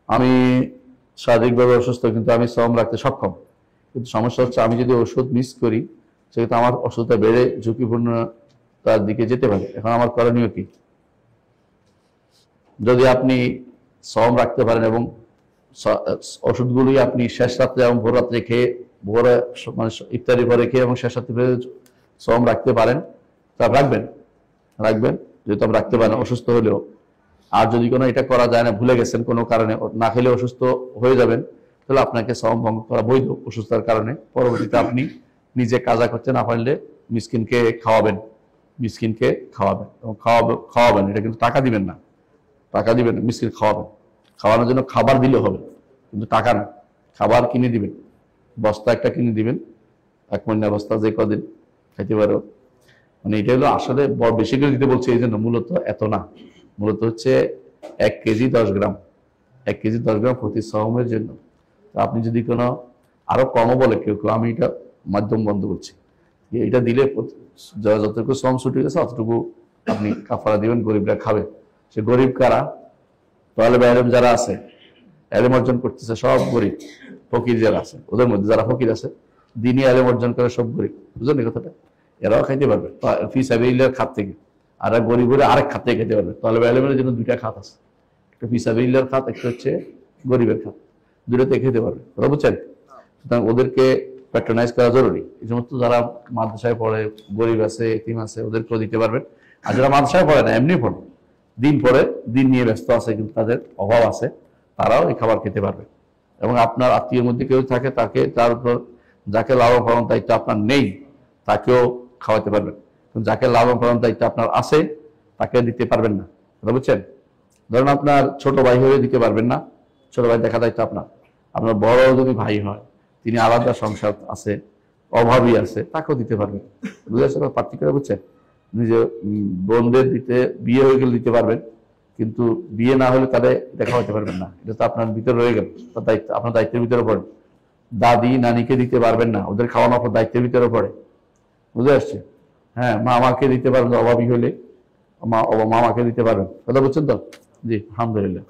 আমি শারীরিকভাবে অসুস্থ, কিন্তু আমি শ্রম রাখতে সক্ষম। কিন্তু সমস্যা হচ্ছে আমি যদি ওষুধ মিস করি, সেক্ষেত্রে আমার অসুস্থতা বেড়ে ঝুঁকিপূর্ণতার দিকে যেতে পারে। এখন আমার করণীয় কি? যদি আপনি শ্রম রাখতে পারেন এবং ওষুধগুলোই আপনি শেষ রাত্রে এবং ভোর রাত্রে খেয়ে, ভোরে মানে ইফতারি পরে খেয়ে এবং শেষ রাত্রে শ্রম রাখতে পারেন, তা রাখবেন। যেহেতু আপনি রাখতে পারেন অসুস্থ হলেও। আর যদি কোনো এটা করা যায় না, ভুলে গেছেন কোনো কারণে, না খেলে অসুস্থ হয়ে যাবেন, তাহলে আপনাকে শ্রম ভঙ্গ করা বৈধ অসুস্থতার কারণে। পরবর্তীতে আপনি নিজে কাজা করতে না পারলে মিসকিনকে খাওয়াবেন এবং খাওয়াবেন। এটা কিন্তু টাকা দিবেন না, মিসকিন খাওয়াবেন। খাওয়ানোর জন্য খাবার দিলে হবে, কিন্তু টাকা না। খাবার কিনে দিবেন, বস্তা একটা কিনে দিবেন, 1 মহিনা বস্তা, যে কদিন খাইতে পারো। মানে এটা হলো আসলে বেশি করে দিতে বলছে এই জন্য, মূলত এত না। মূলত হচ্ছে 1 কেজি 10 গ্রাম, 1 কেজি 10 গ্রাম প্রতি সহমের জন্য। তো আপনি যদি কোনো আরো কমও বলে কেউ, আমি এটা মাধ্যম বন্ধ করছি, এটা দিলে যতটুকু শ্রম ছুটে গেছে অতটুকু আপনি কাফারা দিবেন, গরিবরা খাবে। সে গরিব কারা? তাহলে এলেম যারা আছে, এলেম অর্জন করতেছে সব গরিব। ফকির যারা আছে, ওদের মধ্যে যারা ফকির আছে, দিনই এলেম অর্জন করে সব গরিব। বুঝলেন এই কথাটা? এরাও খাইতে পারবে ফি সাবিলিল্লাহর খাত থেকে, আর গরিব হলে আরেক খাত থেকে খেতে পারবে। তাহলে এলেমের জন্য 2টা খাত আছে, একটা ফি সাবিলিল্লাহর খাত, একটা হচ্ছে গরিবের খাত। দুটোতে খেতে পারবে, কথা বুঝছেন? সুতরাং ওদেরকে প্যাট্রোনাইজ করা জরুরি। এই সমস্ত যারা মাদ্রাসায় পড়ে, গরিব আছে, এতিম আছে, ওদেরকেও দিতে পারবেন। আর যারা মাদ্রাসায় পড়ে না, এমনি পড়ে, দিন নিয়ে ব্যস্ত আছে, কিন্তু তাদের অভাব আছে, তারাও এই খাবার খেতে পারবে। এবং আপনার আত্মীয়ের মধ্যে কেউ থাকে, তার উপর যাকে লালন পালন দায়িত্ব আপনার নেই, তাকেও খাওয়াতে পারবেন। কিন্তু যাকে লালন পালন দায়িত্ব আপনার আছে, তাকে দিতে পারবেন না, কথা বুঝছেন? ধরুন আপনার ছোট ভাই হয়ে দিতে পারবেন না, ছোট ভাই দেখা দায়িত্ব আপনার বড় যদি ভাই হয়, তিনি আলাদা সংসার আছে, অভাবী আছে, তাকেও দিতে পারবেন। বুঝেছেন পার্থক্য? বুঝছেন? নিজে বোনদের দিতে, বিয়ে হয়ে গেলে দিতে পারবেন, কিন্তু বিয়ে না হলে তাদের এটা খাওয়াতে পারবেন না। এটা তো আপনার ভিতরে রয়ে গেল, তার দায়িত্ব, আপনার দায়িত্বের ভিতরে পড়ে। দাদি নানিকে দিতে পারবেন না, ওদের খাওয়ানো আপনার দায়িত্বের ভিতরে পড়ে। বুঝে আসছে? হ্যাঁ, মামাকে দিতে পারবেন, অভাবী হলে মামাকে দিতে পারবেন। কথা বুঝছেন তো? জি, আলহামদুলিল্লাহ।